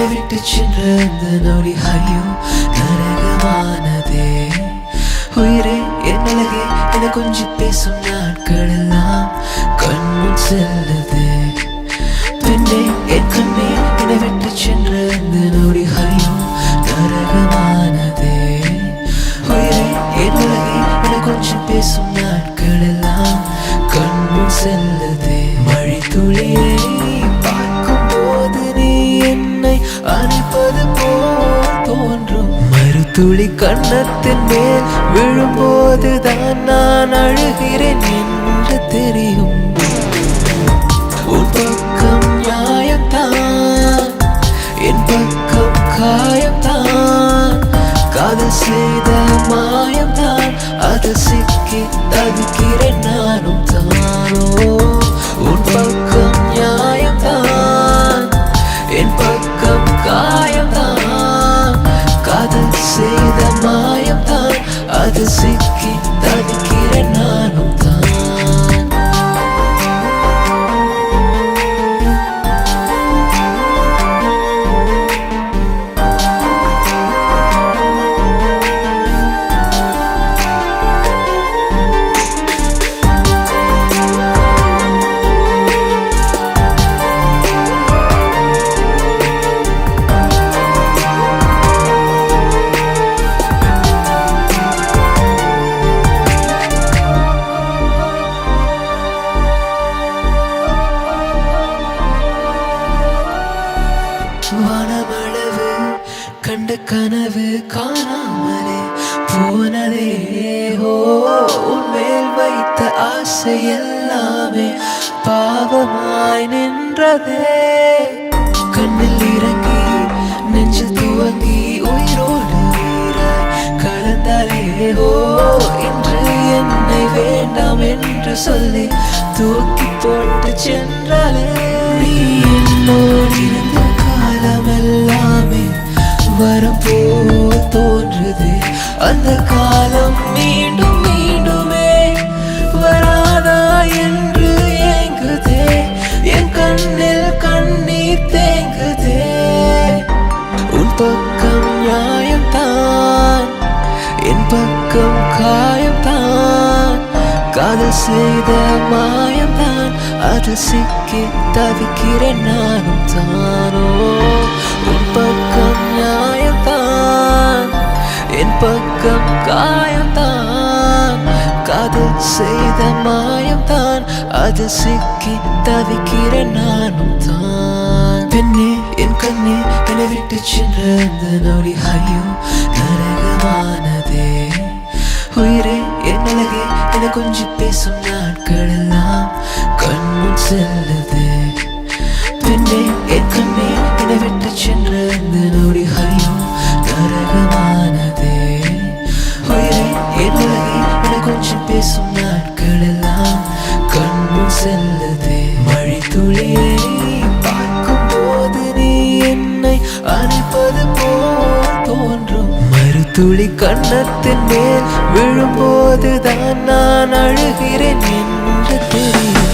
என்னை விட்டு சென்ற அந்த நொடி ஐயோ நரகமானதே. உயிரே என் அழகே என கொஞ்சி பேசும் நாட்கள் எல்லாம் கண்முன் செல்லுதே. பெண்ணே என் கண்ணே என்னை விட்டு சென்ற அந்த நொடி ஐயோ நரகமானதே. உயிரே என் அழகே என கொஞ்சி பேசும் நாட்கள் எல்லாம் கண்முன் செல்லுதே. மழை துளியை பார்க்கும் போது நீ என்னை அணைப்பது போல் தோன்றும். மறுதுளி கண்ணத்தின் மேல் விழும்போதுதான் நான் அழுகிறேன் என்று தெரியும். உன் பக்கம் நியாயம்தான், என் பக்கம் காயம்தான். காதல் செய்த மாயம்தான், அது சிக்கி தவிக்கிறேன் நானும் தானோ. உன் பக்கம் நியாயம்தான், என் பக்கம் காயம்தான். காதல் செய்த மாயம்தான், அது சிக்கி தவிக்கிறேன் நானும் தான். வானமளவு கண்ட கனவு காணாமலே போனதே. ஓ உன் மேல் வைத்த ஆசை எல்லாமே பாவமாய் நின்றதே. கண்ணில் இறங்கி நெஞ்சில் துவங்கி உயிரோடு உயிராய் கலந்தாலே. ஓ இன்று என்னை வேண்டாம் என்று சொல்லி தூக்கி போட்டு சென்றாலே. நீ என்னோடு இருந்த காலமெல்லாமே வரப்போ தோன்றுதே. அந்த காலம் மீண்டும் மீண்டுமே வராதா என்று ஏங்குதே. என் கண்ணில் கண்ணீர் தேங்குதே. உன் பக்கம் நியாயம்தான், என் பக்கம் காயம்தான். காதல் செய்த மாயம்தான், அது சிக்கி தவிக்கிறேன் நானும் தானோ. உன் பக்கம் நியாயம்தான், என் பக்கம் காயம்தான். காதல் செய்த மாயம்தான், அது சிக்கி தவிக்கிறேன் நானும் தான். பெண்ணே என் கண்ணே என்னை விட்டு சென்ற அந்த நொடி ஐயோ நரகமானதே. உயிரே என் அழகே என கொஞ்சி பேசும் நாட்கள் எல்லாம் கண்முன் செல்லுதே. பெண்ணே என் கண்ணே என்னை விட்டு சென்ற அந்த நொடி ஐயோ நரகமானதே. உயிரே என் அழகே என கொஞ்சி பேசும் நாட்கள் எல்லாம் கண்முன் செல்லுதே. மழை துளியை பார்க்கும் போது நீ என்னை அணைப்பது போல் தோன்றும். மறுதுளி கண்ணத்தின் மேல் விழும்போதுதான் நான் அழுகிறேன் என்று தெரியும்.